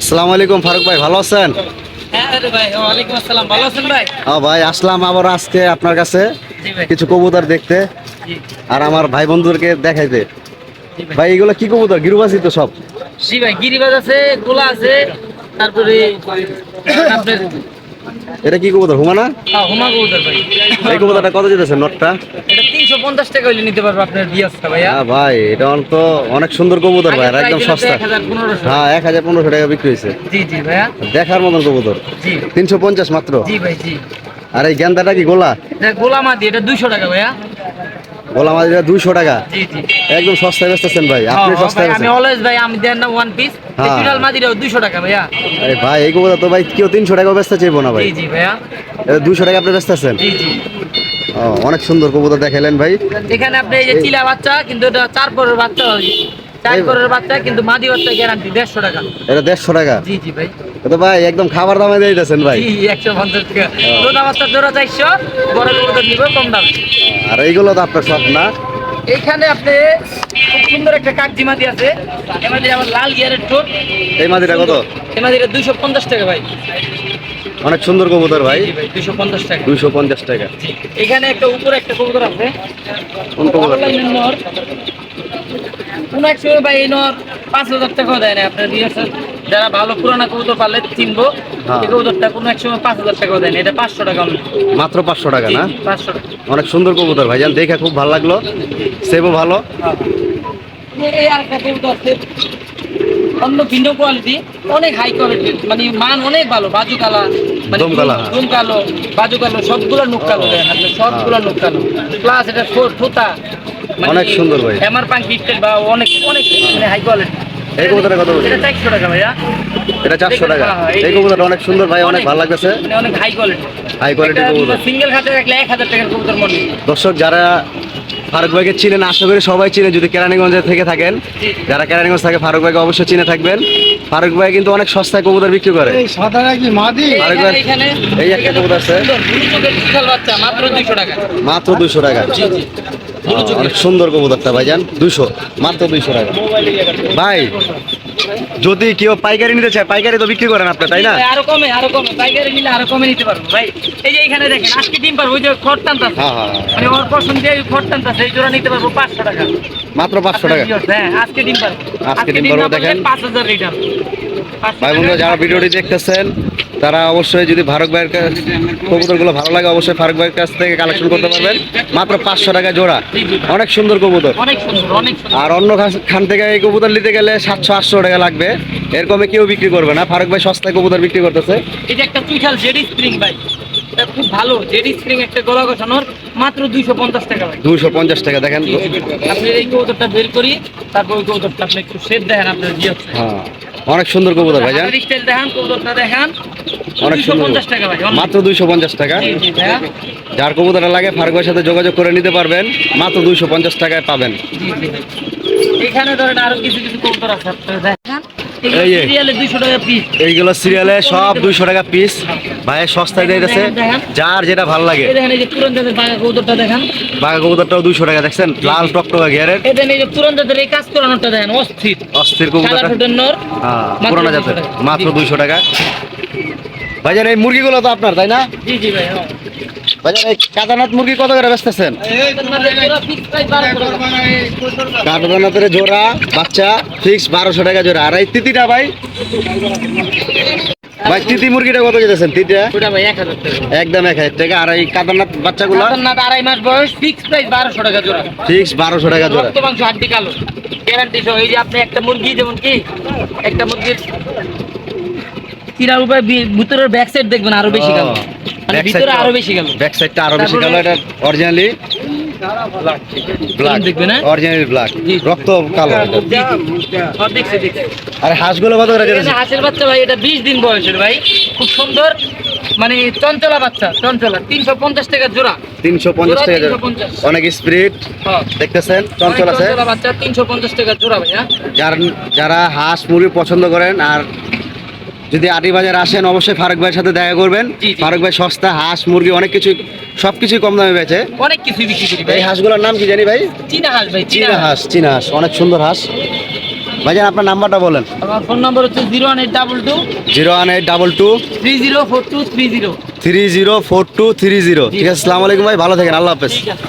আসসালামু আলাইকুম ফারুক ভাই, ভালো আছেন? হ্যাঁ ভাই, আসলাম আবার আজকে আপনার কাছে কিছু কবুতর দেখতে আর আমার ভাই বন্ধুদেরকে দেখাইতে। ভাই এগুলো কি কবুতর? গিরুবাসী তো সব? জি ভাই, গিরিবাজ আছে, গোলা আছে, তারপরে আপনার এটা কি কবুতর? হুমানা? হুমা কবুতর ভাই। এই কবুতরটা কত যেতেছে নটটা? এটা 350 টাকা হইলে নিতে পারবো আপনার বিয়াসটা ভাইয়া। হ্যাঁ ভাই, এটা তো অনেক সুন্দর কবুতর ভাই, আর একদম সস্তা। 1500। হ্যাঁ, 1500 টাকা বিক্রি হয়েছে। জি জি ভাইয়া। দেখার মতন কবুতর। জি 350 মাত্র? জি ভাই জি। আর এই গেন্দাটা কি গোলা? এটা গোলা মাদি, এটা 200 টাকা ভাইয়া। গোলা মাদিটা 200 টাকা? জি জি। একদম সস্তায় বেচতেছেন ভাই, আপনি হ্যাঁ, সস্তায় ভাই, আমি বেচেন। অলওয়েজ ভাই, আমি দেন না ওয়ান পিস। হ্যাঁ। টোটাল মাদিটাও 200 টাকা ভাইয়া। আরে ভাই, এই কবুতর তো ভাই কেউ 300 টাকা বেচতে চাইবো না ভাই। জি জি ভাইয়া। এটা 200 টাকা আপনি বেচতেছেন? জি জি। ও, অনেক সুন্দর কবুতর দেখাইলেন ভাই। এখানে আপনি এই যে চিলা বাচ্চা, কিন্তু এটা 4 পরের বাচ্চা হয়, 4 পরের বাচ্চা, কিন্তু মাদি বাচ্চা গ্যারান্টি 150 টাকা। এটা 150 টাকা? জি জি ভাই। তো ভাই একদম খাবার দামে দিয়ে দিতেছেন ভাই। জি 150 টাকা। রোদা বাচ্চা জোড়া 400, বড় কবুতর নিব কম দাম। আর এইগুলো তো আপনার সব না? এইখানে আপনি খুব সুন্দর একটা কাকজি মাদি আছে, এমাদি আমার লাল গিয়ারের টোট। এই মাদিটা কত? এমাদিটা 250 টাকা ভাই। অনেক সুন্দর কবুতর ভাই। জি ভাই 250 টাকা। 250 টাকা? এখানে একটা উপরে একটা কবুতর আছে, কোন কবুতর? অনলাইনের নর। কোন এক সময় ভাই এই নর 5000 টাকাও দেয় না আপনার রিয়াসের। যারা ভালো পুরানা কবুতর পারলে চিনবো, হ্যাঁ। এই কবুতরটা কোনো এক সময় 5000 টাকাও দেয় না, এটা 500 টাকা only। মাত্র 500 টাকা জি না? জি, 500 টাকা। অনেক সুন্দর কবুতর ভাইজান, দেখে খুব ভালো লাগলো, সেবও ভালো। এই আরেকটা কবুতর আছে, অন্য ভিন্ন কোয়ালিটি, অনেক হাই কোয়ালিটি, মানে মান অনেক ভালো। বাজু কালা, মানে দম কালা। দম কালো, বাজু কালো, সবগুলো নুক কালো দেন আপনি, সবগুলো নুক কালো। প্লাস এটা ঠোঁটা অনেক সুন্দর ভাই। হ্যামার পাঙ্কি স্টাইল বা অনেক অনেক মানে হাই কোয়ালিটি। এই কবুতরটা কত বলছেন? এটা 400 টাকা ভাইয়া। এটা 400 টাকা? হ্যাঁ, এই কবুতরটা অনেক সুন্দর ভাই, অনেক ভালো লাগতেছে। মানে অনেক হাই কোয়ালিটি। হাই কোয়ালিটির কবুতর। সিঙ্গেল খাতে রাখলে 1000 টাকার কবুতর মনে। দর্শক যারা ফারুক ভাইকে চিনেন, আশা করি সবাই চিনে, যদি কেরানীগঞ্জে থেকে থাকেন, যারা কেরানীগঞ্জ থাকে ফারুক ভাইকে অবশ্যই চিনে থাকবেন। ফারুক ভাই কিন্তু অনেক সস্তায় কবুতর বিক্রি করে। ফারুক ভাই এই একটা কবুতর আছে, বাচ্চা মাত্র 200 টাকা। মাত্র 200 টাকা? অনেক সুন্দর কবুতরটা ভাইজান, 200, মাত্র 200 টাকা। ভাই যদি কেউ পাইকারি নিতে চায়, পাইকারি তো বিক্রি করেন আপনি, তাই না? আরো কমে, আরো কমে পাইকারি নিলে আরো কমে নিতে পারবো ভাই। এই যে এখানে দেখেন আজকে ডিম পারবো, ওই যে খড় টানতাছে, হ্যাঁ হ্যাঁ, মানে ওর পছন্দ দিয়ে খড় টানতাছে, এই জোড়া নিতে পারবো 500 টাকা। মাত্র 500 টাকা? হ্যাঁ, আজকে ডিম পারবো। আজকে ডিম পারবো, দেখেন 5000 রিটার্ন। ভাই বন্ধুরা যারা ভিডিওটি দেখতেছেন, তারা অবশ্যই যদি ফারুক ভাইয়ের কবুতরগুলো ভালো লাগে, অবশ্যই ফারুক ভাইয়ের কাছ থেকে কালেকশন করতে পারবেন। মাত্র 500 টাকা জোড়া, অনেক সুন্দর কবুতর। অনেক সুন্দর, অনেক সুন্দর। আর অন্য খান থেকে এই কবুতর নিতে গেলে 700-800 টাকা লাগবে, এর কমে কেউ বিক্রি করবে না। ফারুক ভাই সস্তায় কবুতর বিক্রি করতেছে। এই যে একটা চুইঠাল জেডি স্প্রিং ভাই, এটা খুব ভালো জেডি স্প্রিং, একটা গলা গোছানোর, মাত্র 250 টাকা ভাই। 250 টাকা? দেখেন আপনি এই কবুতরটা বের করি, তারপর ওই কবুতরটা আপনি একটু শেড দেখেন, আপনার জি আছে। হ্যাঁ, অনেক সুন্দর কবুতর ভাইজান, স্টাইল দেখেন, কবুতরটা দেখেন, অনেক সুন্দর। 250 টাকা ভাই, মাত্র 250 টাকা? জি জি ভাইয়া। যার কবুতরটা লাগে ফারুক ভাইয়ের সাথে যোগাযোগ করে নিতে পারবেন, মাত্র 250 টাকায় পাবেন। জি জি ভাই। এখানে ধরেন আরো কিছু কিছু কবুতর আছে, আপনারা দেখেন। এই যে সিরিয়ালে 200 টাকা পিস। এইগুলো সিরিয়ালে সব 200 টাকা পিস ভাই, সস্তায় দিয়ে দিতেছে, দেখেন। যার যেটা ভালো লাগে। এই দেখেন, এই যে পুরান জাতের বাঘা কবুতরটা দেখেন, বাঘা কবুতরটাও 200 টাকা, দেখছেন লাল টকটকা গিয়ারের। এই দেখেন, এই যে পুরান জাতের এই কাজ করানোটা দেখেন, অস্থির অস্থির সাদা কবুতরটা, ঠোঁটের নর, হ্যাঁ মাত্র পুরানো 200 জাতের, টাকা। মাত্র জি। 200 টাকা। ভাইজান এই মুরগিগুলো তো আপনার, তাই না? জি জি ভাই, হ্যাঁ। ভাইজান এই কাদানাথ মুরগি কত করে বেচতেছেন? পুরো fixed price 1200 টাকা। কাদানাথের জোড়া বাচ্চা ফিক্স 1200 টাকা জোড়া। আর এই তিতিটা ভাই, ভাই তিতি মুরগিটা কত যেতেছেন? তিতিটা ওটা ভাই 1000 টাকা। একদম 1000 টাকা। আর এই কাদানাথ বাচ্চাগুলো কাতারনাথ 2.5 মাস বয়স, ফিক্সড প্রাইস 1200 টাকা জোড়া। ফিক্স 1200 টাকা জোড়া। রক্ত মাংস হাড্ডি কালো, গ্যারান্টি সহ। এই যে আপনি একটা মুরগি, যেমন কি একটা মুরগির চিরার উপরে ভিতরের ব্যাক সাইড দেখবেন আরো বেশি কালো, মানে ভিতরে আরো বেশি কালো, ব্যাক সাইডটা আরো বেশি তারপরে- কালো। এটা অরিজিনালি ব্ল্যাক, দেখবেন, হ্যাঁ? অরিজিনালি ব্ল্যাক, জি। রক্ত কালো এটা। দেখছি দেখছি। আর হাঁসগুলো কত করে এই যেতেছে? যে হাঁসের বাচ্চা ভাই, এটা 20 দিন বয়সের ভাই, খুব সুন্দর, মানে চঞ্চলা বাচ্চা, চঞ্চলা, 350 টাকা জোড়া। 350 টাকা জোড়া, 350 অনেক স্পিরিট হ্যাঁ। দেখতেছেন, চঞ্চল আছে। চঞ্চলা বাচ্চা 350 টাকা জোড়া ভাইয়া। যারা হাঁস মুরগি পছন্দ করেন, আর যদি আটি বাজার আসেন, অবশ্যই ফারুক ভাইয়ের সাথে দেখা করবেন। জি, জি। ফারুক ভাই সস্তা হাঁস মুরগি অনেক কিছু, সবকিছু কম দামে বেচে। অনেক কিছু বিক্রি করি ভাই। এই হাঁসগুলোর নাম কি জানি ভাই? চীনা হাঁস ভাই, চীনা হাঁস, চীনা হাঁস, অনেক সুন্দর হাঁস। ভাইজান আপনার নাম্বারটা বলেন। আমার ফোন নাম্বার হচ্ছে 01822 01822 304230। 304230। ঠিক আছে, আসসালামু আলাইকুম ভাই, ভালো থাকেন, আল্লাহ হাফেজ। ঠিক আছে।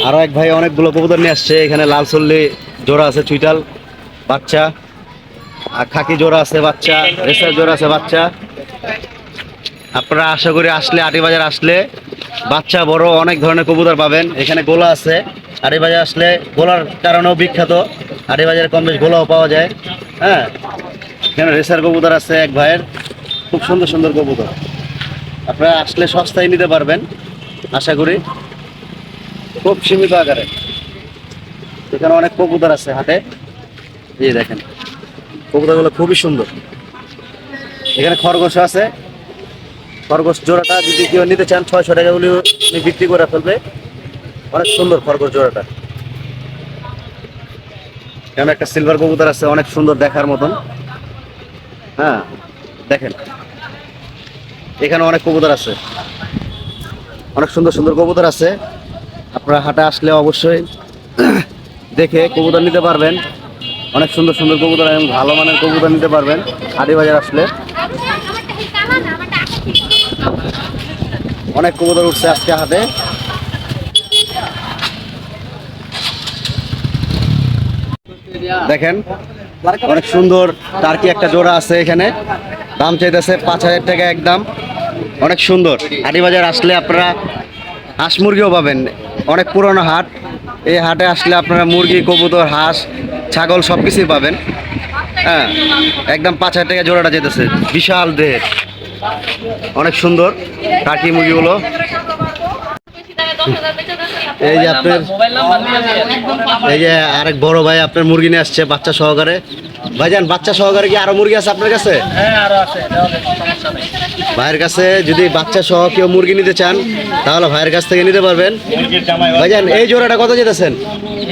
আরো এক ভাই অনেকগুলো কবুতর নিয়ে আসছে। এখানে লাল চল্লি জোড়া আছে, চুইটাল বাচ্চা, আর খাকি জোড়া আছে বাচ্চা, রেসার জোড়া আছে বাচ্চা। আপনারা আশা করি আসলে আটিবাজার আসলে বাচ্চা বড় অনেক ধরনের কবুতর পাবেন। এখানে গোলা আছে, আটিবাজার আসলে গোলার কারণেও বিখ্যাত। আটিবাজারে কম বেশ গোলাও পাওয়া যায়। হ্যাঁ, এখানে রেসার কবুতর আছে এক ভাইয়ের, খুব সুন্দর সুন্দর কবুতর। আপনারা আসলে সস্তায় নিতে পারবেন আশা করি, খুব সীমিত আকারে। এখানে অনেক কবুতর আছে হাটে, এই দেখেন কবুতরগুলো খুবই সুন্দর। এখানে খরগোশ আছে, খরগোশ জোড়াটা যদি কেউ নিতে চান 600 টাকা হলেও উনি বিক্রি করে ফেলবে। অনেক সুন্দর খরগোশ জোড়াটা। এখানে একটা সিলভার কবুতর আছে, অনেক সুন্দর দেখার মতন। হ্যাঁ দেখেন, এখানে অনেক কবুতর আছে, অনেক সুন্দর সুন্দর কবুতর আছে। আপনারা হাটে আসলে অবশ্যই দেখে কবুতর নিতে পারবেন। অনেক সুন্দর সুন্দর কবুতর এবং ভালো মানের কবুতর নিতে পারবেন আটিবাজার আসলে। অনেক কবুতর উঠছে আজকে হাটে। দেখেন অনেক সুন্দর টার্কি একটা জোড়া আছে এখানে, দাম চাইতেছে 5000 টাকা একদম। অনেক সুন্দর। আটিবাজার আসলে আপনারা হাঁস মুরগিও পাবেন, অনেক পুরনো হাট। এই হাটে আসলে আপনারা মুরগি, কবুতর, হাঁস, ছাগল সব কিছুই পাবেন। হ্যাঁ, একদম 5000 টাকা জোড়াটা যেতেছে, বিশাল দেহের, অনেক সুন্দর টার্কি মুরগিগুলো। এই যে আপনার, মোবাইল নাম্বার দিয়ে দেন। এই যে আরেক বড় ভাই আপনার মুরগি নিয়ে আসছে বাচ্চা সহকারে। ভাইজান বাচ্চা সহকারে কি আরো মুরগি আছে আপনার কাছে? হ্যাঁ আরো আছে, সমস্যা নেই। ভাইয়ের কাছে যদি বাচ্চা সহ কেউ মুরগি নিতে চান তাহলে ভাইয়ের কাছ থেকে নিতে পারবেন। ভাইজান এই জোড়াটা কত যেতেছেন?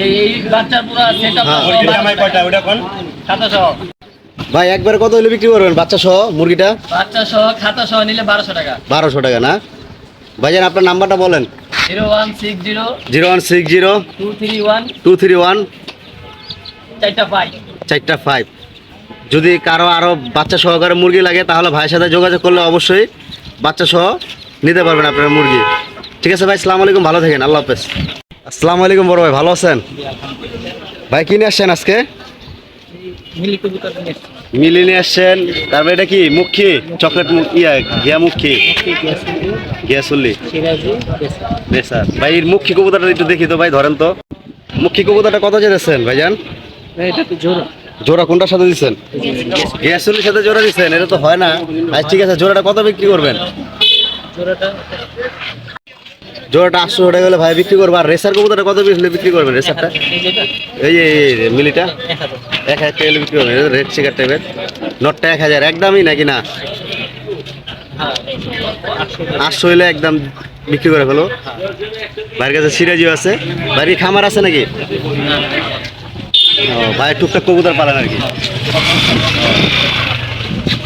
এই বাচ্চার পুরো সেটআপ হ্যাঁ। খাতা সহ। ভাই একবারে কত হলে বিক্রি করবেন বাচ্চা সহ মুরগিটা? বাচ্চা সহ খাতা সহ নিলে 1200 টাকা। 1200 টাকা না? ভাইজান আপনার নাম্বারটা বলেন। 0160 0160 231 231 455। 455। যদি কারো আরো বাচ্চা সহকারে মুরগি লাগে তাহলে ভাইয়ের সাথে যোগাযোগ করলে অবশ্যই বাচ্চা সহ নিতে পারবেন আপনার মুরগি। ঠিক আছে ভাই, আসসালামু আলাইকুম, ভালো থাকেন, আল্লাহ হাফেজ। আসসালামু আলাইকুম বড় ভাই, ভালো আছেন? ভাই কি নিয়ে আসছেন আজকে? মিলি কবুতর নিয়ে মিলি নিয়ে আসছেন, তারপরে এটা কি মুখী চকলেট ঘিয়া মুখী ঘিয়াসুল্লি বেসার। ভাই এর মুখী কবুতরটা একটু দেখি তো ভাই, ধরেন তো। মুখী কবুতরটা কত যেতেছেন ভাইজান? এটা তো জোড়া। জোড়া কোনটার সাথে দিচ্ছেন? ঘিয়াসুল্লির সাথে জোড়া দিচ্ছেন, এটা তো হয় না। আচ্ছা ঠিক আছে, জোড়াটা কত বিক্রি করবেন? জোড়াটা জোড়াটা 800 টাকা হলে ভাই বিক্রি করবো। আর রেসার কবুতরটা কত হলে বিক্রি করবেন রেসারটা? এই যেটা এই যে মিলিটা 1000। 1000 টাকা হলে বিক্রি করবেন। রেড শিকার টাইপের নটটা 1000 একদমই নাকি না? 800 হলে একদম বিক্রি করে ফেলো। ভাইয়ের কাছে সিরাজিও আছে। ভাইয়ের কি খামার আছে নাকি? ও ভাই টুকটাক কবুতর পালেন আর কি।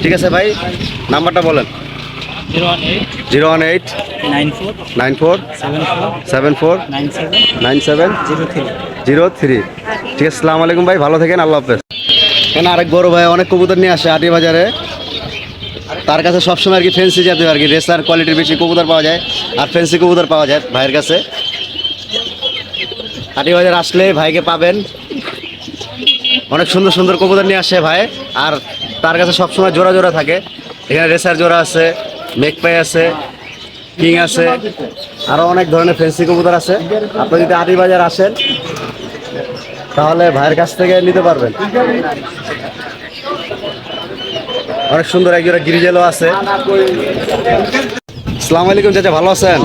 ঠিক আছে ভাই, নাম্বারটা বলেন। 018 018 94 74 97 03। ঠিক আছে, আসসালামু আলাইকুম ভাই, ভালো থাকেন, আল্লাহ হাফেজ। এখানে আরেক বড় ভাই অনেক কবুতর নিয়ে আসে আটি বাজারে। তার কাছে সবসময় আর কি ফ্যান্সি জাতীয় আর কি রেসার কোয়ালিটির বেশি কবুতর পাওয়া যায়, আর ফ্যান্সি কবুতর পাওয়া যায় ভাইয়ের কাছে। আটি বাজার আসলে ভাইকে পাবেন, অনেক সুন্দর সুন্দর কবুতর নিয়ে আসে ভাই। আর তার কাছে সবসময় জোড়া জোড়া থাকে। এখানে রেসার জোড়া আছে, মেকপাই আছে, কিং আছে, আরো অনেক ধরনের ফ্যান্সি কবুতর আছে। আপনি যদি আটি বাজার আসেন তাহলে ভাইয়ের কাছ থেকে নিতে পারবেন। অনেক সুন্দর এক জোড়া গিরিজেলও আছে। আসসালামু আলাইকুম চাচা, ভালো আছেন?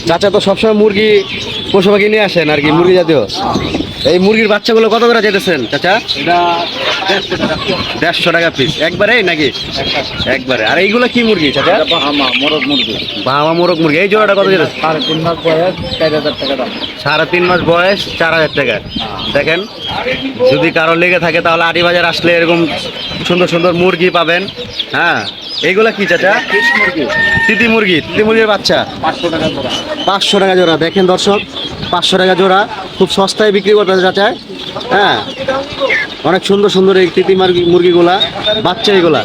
চাচা তো সবসময় মুরগি পশু পাখি নিয়ে আসেন আর কি, মুরগি জাতীয়। এই মুরগির বাচ্চাগুলো কত করে যেতেছেন চাচা? 150 টাকা পিস একবারে নাকি? একবারে। আর এইগুলো কি মুরগি চাচা? বাহামা মোরগ মুরগি। বাহামা মোরগ মুরগি। এই জোড়াটা কত যেতেছে? 3.5 মাস বয়স 4000 টাকা দাম। 3.5 মাস বয়স 4000 টাকা। দেখেন, যদি কারো লেগে থাকে তাহলে আটি বাজার আসলে এরকম সুন্দর সুন্দর মুরগি পাবেন। হ্যাঁ, এইগুলা কি চাচা? ফিশ মুরগি তিতি মুরগি, তিতি মুরগির বাচ্চা 500 টাকা জোড়া। 500 টাকা জোড়া। দেখেন দর্শক, 500 টাকা জোড়া, খুব সস্তায় বিক্রি করতেছে চাচা। হ্যাঁ, অনেক সুন্দর সুন্দর এই তিতি মুরগিগুলা, বাচ্চা এগুলা।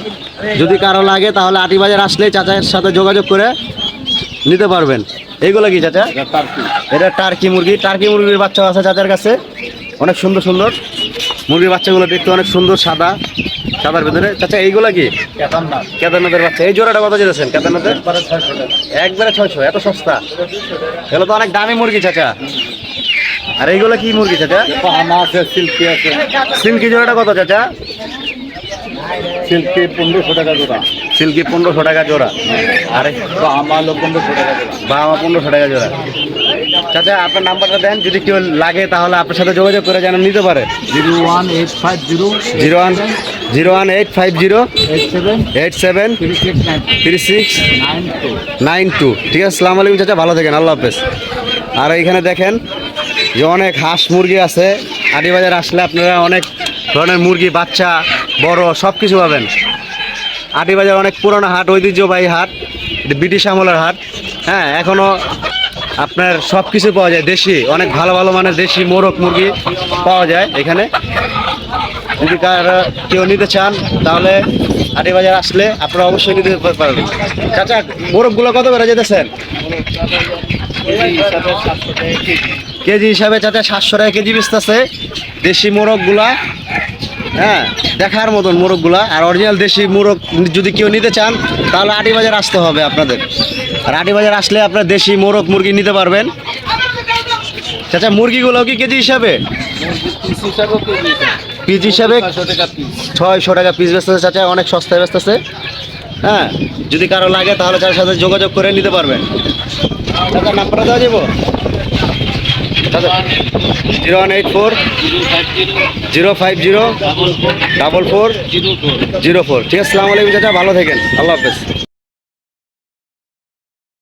যদি কারো লাগে তাহলে আটি বাজার আসলে চাচার সাথে যোগাযোগ করে নিতে পারবেন। এইগুলা কি চাচা? এটা টার্কি। এটা টার্কি মুরগি। টার্কি মুরগির বাচ্চা আছে চাচার কাছে, অনেক সুন্দর সুন্দর মুরগির বাচ্চাগুলো দেখতে অনেক সুন্দর, সাদা সাদার ভিতরে। চাচা এইগুলা কি? কেদারনাথ। কেদারনাথের বাচ্চা। এই জোড়াটা কত যেতেছেন কেদারনাথের? একবারে 600 টাকা। একবারে 600, এত সস্তা? এগুলো তো অনেক দামি মুরগি চাচা। আর এইগুলো কি মুরগি চাচা? পাহামা আছে, সিল্কি আছে। সিল্কি জোড়াটা কত চাচা? সিল্কি 1500 টাকা জোড়া। সিল্কি 1500 টাকা জোড়া। আরে পাহামা হলো 1500 টাকা জোড়া। বাবা 1500 টাকা জোড়া। চাচা আপনার নাম্বারটা দেন, যদি কেউ লাগে তাহলে আপনার সাথে যোগাযোগ করে যেন নিতে পারে। 01850 01850 87 87 3692। 3692। ঠিক আছে, আসসালামু আলাইকুম চাচা, ভালো থাকেন, আল্লাহ হাফেজ। আর এইখানে দেখেন যে অনেক হাঁস মুরগি আছে। আটি বাজার আসলে আপনারা অনেক ধরনের মুরগি, বাচ্চা, বড় সব কিছু পাবেন। আটি বাজার অনেক পুরনো হাট, ঐতিহ্যবাহী হাট, এটা ব্রিটিশ আমলের হাট। হ্যাঁ, এখনও আপনার সব কিছু পাওয়া যায়, দেশি অনেক ভালো ভালো মানের দেশি মোরগ মুরগি পাওয়া যায় এখানে। যদি কেউ নিতে চান তাহলে আটি বাজার আসলে আপনারা অবশ্যই নিতে পারবেন। চাচা মোরগগুলো কত করে যেতেছেন কেজি হিসাবে? চাচা 700 টাকা কেজি বেচতেছে দেশি মোরগগুলা। হ্যাঁ, দেখার মতন মোরগগুলা। আর অরিজিনাল দেশি মোরগ যদি কেউ নিতে চান তাহলে আটি বাজার আসতে হবে আপনাদের। আর আটি বাজার আসলে আপনারা দেশি মোরগ মুরগি নিতে পারবেন। চাচা মুরগিগুলো কি কেজি হিসাবে? পিস হিসাবে 600 টাকা পিস বেচতেছে চাচা, অনেক সস্তায় বেচতেছে। হ্যাঁ, যদি কারো লাগে তাহলে তার সাথে যোগাযোগ করে নিতে পারবেন। চাচা নাম্বারটা দেওয়া যাবো? 0184 050 44 04। ঠিক আছে, আসসালামু আলাইকুম চাচা, ভালো থাকেন, আল্লাহ হাফেজ।